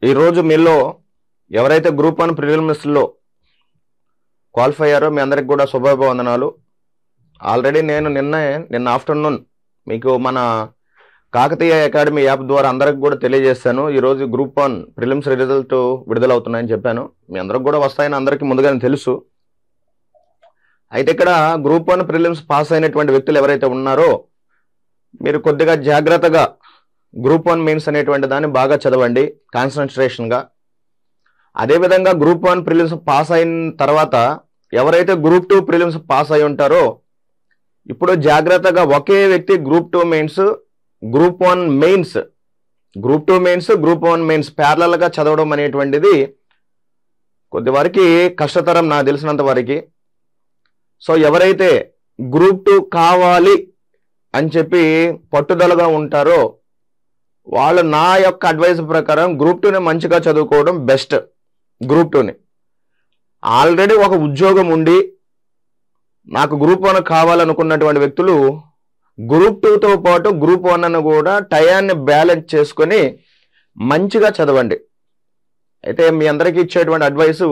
ఈరోజు మీలో ఎవరైతే గ్రూప్ 1 ప్రిలిమ్స్లో క్వాలిఫై అయ్యారో మీ అందరికి కూడా శుభాభివందనాలు. ఆల్రెడీ నేను నిన్న ఆఫ్టర్నూన్ మీకు మన కాకతీయ అకాడమీ యాప్ ద్వారా అందరికి కూడా తెలియజేశాను. ఈరోజు గ్రూప్ 1 ప్రిలిమ్స్ రిజల్ట్ విడుదలవుతున్నాయని చెప్పాను. మీ అందరికి కూడా వస్తాయని అందరికీ ముందుగానే తెలుసు. అయితే ఇక్కడ గ్రూప్ 1 ప్రిలిమ్స్ పాస్ అయినటువంటి వ్యక్తులు ఎవరైతే ఉన్నారో మీరు కొద్దిగా జాగ్రత్తగా గ్రూప్ 1 మెయిన్స్ అనేటువంటి దాన్ని బాగా చదవండి కాన్సన్ట్రేషన్గా. అదేవిధంగా గ్రూప్ 1 ప్రిలిమ్స్ పాస్ అయిన తర్వాత ఎవరైతే గ్రూప్ 2 ప్రిలిమ్స్ పాస్ అయి ఉంటారో ఇప్పుడు జాగ్రత్తగా ఒకే వ్యక్తి group 2 mains, group 1 mains, group 2 mains, group 1 mains ప్యారలల్గా చదవడం అనేటువంటిది కొద్దివరకు కష్టతరం నాకు తెలిసినంత వరకు. సో ఎవరైతే గ్రూప్ 2 కావాలి అని చెప్పి పట్టుదలగా ఉంటారో వాళ్ళు నా యొక్క అడ్వైస్ ప్రకారం గ్రూప్ 2ని మంచిగా చదువుకోవడం బెస్ట్. గ్రూప్ 2ని ఆల్రెడీ ఒక ఉద్యోగం ఉండి నాకు గ్రూప్ 1 కావాలనుకున్నటువంటి వ్యక్తులు గ్రూప్ 2తో పాటు గ్రూప్ 1 కూడా టయాన్ని బ్యాలెన్స్ చేసుకొని మంచిగా చదవండి. అయితే మీ అందరికీ ఇచ్చేటువంటి అడ్వైసు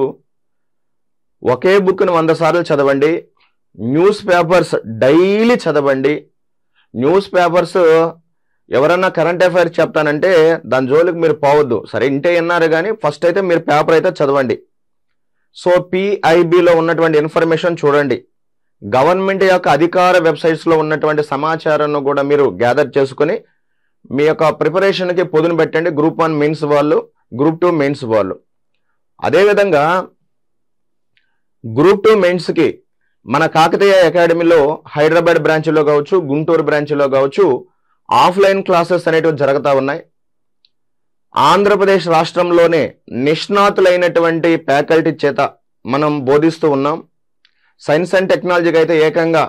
ఒకే బుక్ని 100 సార్లు చదవండి. న్యూస్ పేపర్స్ డైలీ చదవండి. న్యూస్ పేపర్స్ ఎవరన్నా కరెంట్ అఫైర్స్ చెప్తానంటే దాని జోలికి మీరు పోవద్దు. సరే ఇంటే విన్నారు కానీ ఫస్ట్ అయితే మీరు పేపర్ అయితే చదవండి. సో పిఐబిలో ఉన్నటువంటి ఇన్ఫర్మేషన్ చూడండి. గవర్నమెంట్ యొక్క అధికార వెబ్సైట్స్లో ఉన్నటువంటి సమాచారాన్ని కూడా మీరు గ్యాదర్ చేసుకుని మీ యొక్క ప్రిపరేషన్కి పొదును పెట్టండి. గ్రూప్ 1 మెయిన్స్ వాళ్ళు, గ్రూప్ 2 మెయిన్స్ వాళ్ళు. అదేవిధంగా గ్రూప్ 2 మెయిన్స్కి మన కాకతీయ అకాడమీలో హైదరాబాద్ బ్రాంచ్లో కావచ్చు, గుంటూరు బ్రాంచ్లో కావచ్చు ఆఫ్లైన్ క్లాసెస్ అనేటివి జరుగుతూ ఉన్నాయి. ఆంధ్రప్రదేశ్ రాష్ట్రంలోనే నిష్ణాతులైనటువంటి ఫ్యాకల్టీ చేత మనం బోధిస్తూ ఉన్నాం. సైన్స్ అండ్ టెక్నాలజీకి అయితే ఏకంగా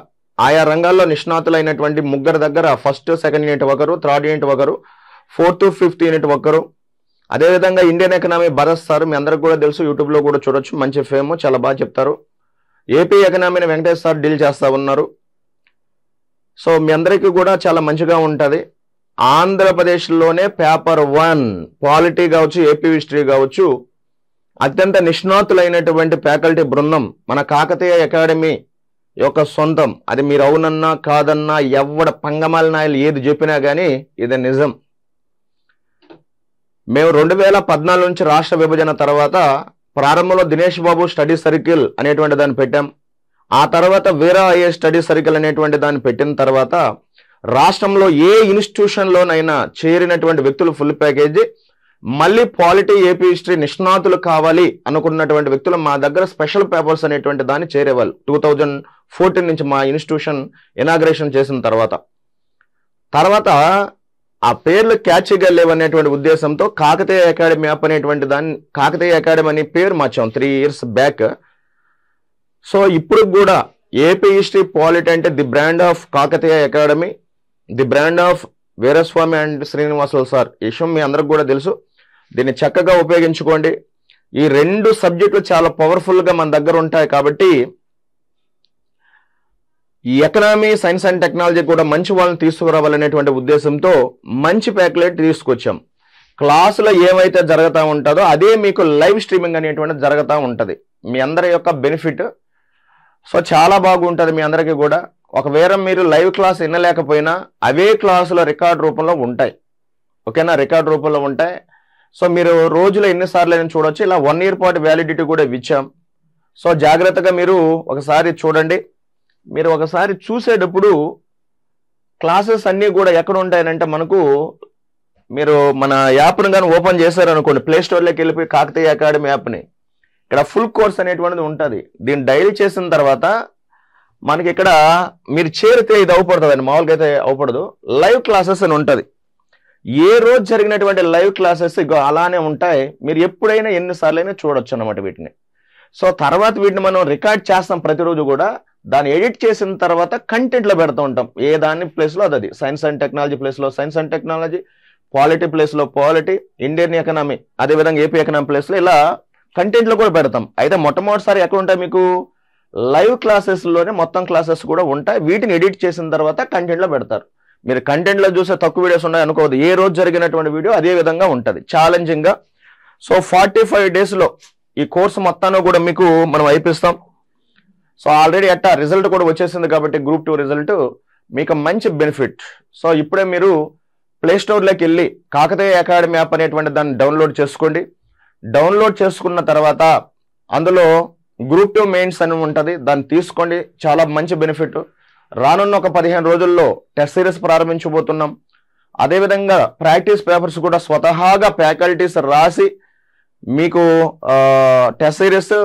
ఆయా రంగాల్లో నిష్ణాతులైనటువంటి ముగ్గురు దగ్గర ఫస్ట్ సెకండ్ యూనిట్ ఒకరు, థర్డ్ యూనిట్ ఒకరు, ఫోర్త్ ఫిఫ్త్ యూనిట్ ఒకరు. అదేవిధంగా ఇండియన్ ఎకనామీ భరత్ సార్ మీ అందరికి కూడా తెలుసు, యూట్యూబ్లో కూడా చూడొచ్చు, మంచి ఫేమ్, చాలా బాగా చెప్తారు. ఏపీ ఎకనామీని వెంకటేష్ సార్ డీల్ చేస్తూ ఉన్నారు. సో మీ అందరికీ కూడా చాలా మంచిగా ఉంటుంది. ఆంధ్రప్రదేశ్లోనే పేపర్ 1 పాలిటీ కావచ్చు, ఏపీ హిస్టరీ కావచ్చు అత్యంత నిష్ణాతులైనటువంటి ఫ్యాకల్టీ బృందం మన కాకతీయ అకాడమీ యొక్క సొంతం. అది మీరు అవునన్నా కాదన్నా ఎవడ పంగమాల నాయలు ఏది చెప్పినా కానీ ఇది నిజం. మేము 2014 నుంచి రాష్ట్ర విభజన తర్వాత ప్రారంభంలో దినేష్ బాబు స్టడీ సర్కిల్ అనేటువంటి దాన్ని పెట్టాం. ఆ తర్వాత వీరా ఐఏఎస్ స్టడీ సర్కిల్ అనేటువంటి దాన్ని పెట్టిన తర్వాత రాష్ట్రంలో ఏ ఇన్స్టిట్యూషన్లోనైనా చేరినటువంటి వ్యక్తులు ఫుల్ ప్యాకేజీ, మళ్ళీ పాలిటీ, ఏపీ హిస్టరీ నిష్ణాతులు కావాలి అనుకున్నటువంటి వ్యక్తులు మా దగ్గర స్పెషల్ పేపర్స్ అనేటువంటి దాన్ని చేరేవాళ్ళు. 2014 నుంచి మా ఇన్స్టిట్యూషన్ ఇనాగ్రేషన్ చేసిన తర్వాత ఆ పేర్లు క్యాచ్గా లేవనేటువంటి ఉద్దేశంతో కాకతీయ అకాడమీ యాప్ అనేటువంటి దాన్ని కాకతీయ అకాడమీ అనే పేరు మార్చాం 3 years బ్యాక్. సో ఇప్పుడు కూడా ఏపీ హిస్టరీ పాలిటీ అంటే the brand of Kakatiya academy, the brand of Veeraswamy and Srinivasulu sir. ఈ విషయం మీ అందరికి కూడా తెలుసు. దీన్ని చక్కగా ఉపయోగించుకోండి. ఈ 2 సబ్జెక్టులు చాలా పవర్ఫుల్గా మన దగ్గర ఉంటాయి కాబట్టి ఈ ఎకనామీ, సైన్స్ అండ్ టెక్నాలజీ కూడా మంచి వాళ్ళని తీసుకురావాలనేటువంటి ఉద్దేశంతో మంచి ప్యాకేజ్ తీసుకొచ్చాం. క్లాసులో ఏమైతే జరుగుతూ ఉంటుందో అదే మీకు లైవ్ స్ట్రీమింగ్ అనేటువంటిది జరుగుతూ ఉంటుంది. మీ అందరి యొక్క బెనిఫిట్. సో చాలా బాగుంటుంది మీ అందరికీ కూడా. ఒకవేళ మీరు లైవ్ క్లాస్ వినలేకపోయినా అవే క్లాసులో రికార్డ్ రూపంలో ఉంటాయి. ఓకేనా, రికార్డ్ రూపంలో ఉంటాయి. సో మీరు రోజులో ఎన్నిసార్లు అయినా చూడొచ్చు. ఇలా 1 year పాటు వ్యాలిడిటీ కూడా ఇచ్చాం. సో జాగ్రత్తగా మీరు ఒకసారి చూడండి. మీరు ఒకసారి చూసేటప్పుడు క్లాసెస్ అన్నీ కూడా ఎక్కడ ఉంటాయనంటే మనకు మీరు మన యాప్ను కానీ ఓపెన్ చేశారనుకోండి, ప్లే స్టోర్లోకి వెళ్ళిపోయి కాకతీయ అకాడమీ యాప్ని, ఇక్కడ ఫుల్ కోర్స్ అనేటువంటిది ఉంటుంది. దీన్ని డైల్ చేసిన తర్వాత మనకి ఇక్కడ మీరు చేరితే ఇది అవపడుతుందండి, మామూలుగా అయితే అవపడదు. లైవ్ క్లాసెస్ అని ఉంటుంది. ఏ రోజు జరిగినటువంటి లైవ్ క్లాసెస్ ఇగో అలానే ఉంటాయి. మీరు ఎప్పుడైనా ఎన్నిసార్లు అయినా చూడొచ్చు అన్నమాట వీటిని. సో తర్వాత వీటిని మనం రికార్డ్ చేస్తాం ప్రతిరోజు కూడా. దాన్ని ఎడిట్ చేసిన తర్వాత కంటెంట్లో పెడుతూ ఉంటాం. ఏ దాని ప్లేస్లో అది, సైన్స్ అండ్ టెక్నాలజీ ప్లేస్లో సైన్స్ అండ్ టెక్నాలజీ, పాలిటీ ప్లేస్లో పాలిటీ, ఇండియన్ ఎకనామీ, అదేవిధంగా ఏపీ ఎకనామీ ప్లేస్లో ఇలా కంటెంట్లో కూడా పెడతాం. అయితే మొట్టమొదటిసారి ఎక్కడ ఉంటాయి మీకు లైవ్ క్లాసెస్లోనే మొత్తం క్లాసెస్ కూడా ఉంటాయి. వీటిని ఎడిట్ చేసిన తర్వాత కంటెంట్లో పెడతారు. మీరు కంటెంట్లో చూసే తక్కువ వీడియోస్ ఉన్నాయి అనుకోవద్దు. ఏ రోజు జరిగినటువంటి వీడియో అదే విధంగా ఉంటుంది. ఛాలెంజింగ్గా సో 45 డేస్లో ఈ కోర్సు మొత్తాన్ని కూడా మీకు మనం అయిపిస్తాం. సో ఆల్రెడీ రిజల్ట్ కూడా వచ్చేసింది కాబట్టి గ్రూప్ 2 రిజల్ట్ మీకు మంచి బెనిఫిట్. సో ఇప్పుడే మీరు ప్లే స్టోర్లోకి వెళ్ళి కాకతీయ అకాడమీ యాప్ అనేటువంటి దాన్ని డౌన్లోడ్ చేసుకోండి. డౌన్లోడ్ చేసుకున్న తర్వాత అందులో గ్రూప్ 2 మెయిన్స్ అని ఉంటుంది, దాన్ని తీసుకోండి. చాలా మంచి బెనిఫిట్. రానున్న ఒక 15 రోజుల్లో టెస్ట్ సిరీస్ ప్రారంభించబోతున్నాం. అదేవిధంగా ప్రాక్టీస్ పేపర్స్ కూడా స్వతహాగా ఫ్యాకల్టీస్ రాసి మీకు టెస్ట్ సిరీస్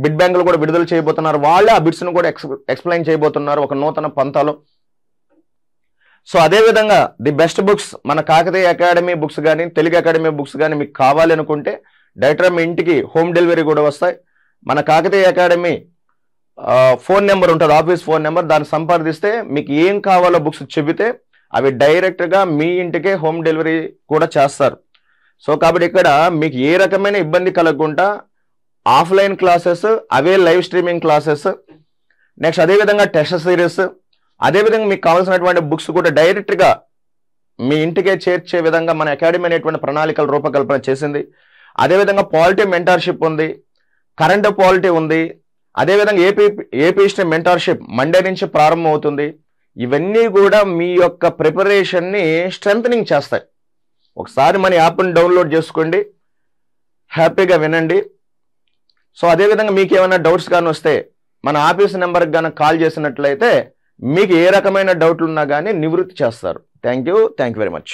బిడ్ బ్యాంకులు కూడా విడుదల చేయబోతున్నారు. వాళ్ళే ఆ బిడ్స్ను కూడా ఎక్స్ప్లెయిన్ చేయబోతున్నారు ఒక నూతన పంతాలో. సో అదేవిధంగా ది బెస్ట్ బుక్స్ మన కాకతీయ అకాడమీ బుక్స్ కానీ తెలుగు అకాడమీ బుక్స్ కానీ మీకు కావాలి అనుకుంటే డైరెక్ట్గా మీ ఇంటికి హోమ్ డెలివరీ కూడా వస్తాయి. మన కాకతీయ అకాడమీ ఫోన్ నెంబర్ ఉంటుంది, ఆఫీస్ ఫోన్ నెంబర్, దాన్ని సంప్రదిస్తే మీకు ఏం కావాలో బుక్స్ చెబితే అవి డైరెక్ట్గా మీ ఇంటికే హోమ్ డెలివరీ కూడా చేస్తారు. సో కాబట్టి ఇక్కడ మీకు ఏ రకమైన ఇబ్బంది కలగకుండా ఆఫ్లైన్ క్లాసెస్, అవే లైవ్ స్ట్రీమింగ్ క్లాసెస్, నెక్స్ట్ అదేవిధంగా టెస్ట్ సిరీస్, అదేవిధంగా మీకు కావాల్సినటువంటి బుక్స్ కూడా డైరెక్ట్గా మీ ఇంటికే చేర్చే విధంగా మన అకాడమీ అనేటువంటి ప్రణాళికల రూపకల్పన చేసింది. అదేవిధంగా పాలిటీ మెంటార్షిప్ ఉంది, కరెంట్ పాలిటీ ఉంది, అదేవిధంగా ఏపీ హిస్టరీ మెంటార్షిప్ మండే నుంచి ప్రారంభం అవుతుంది. ఇవన్నీ కూడా మీ యొక్క ప్రిపరేషన్ని స్ట్రెంథనింగ్ చేస్తాయి. ఒకసారి మన యాప్ని డౌన్లోడ్ చేసుకోండి, హ్యాపీగా వినండి. సో అదేవిధంగా మీకు ఏమైనా డౌట్స్ కానీ వస్తే మన ఆఫీస్ నెంబర్కి కానీ కాల్ చేసినట్లయితే మీకు ఏ రకమైన డౌట్లు ఉన్నా కానీ నివృత్తి చేస్తారు. Thank you very much.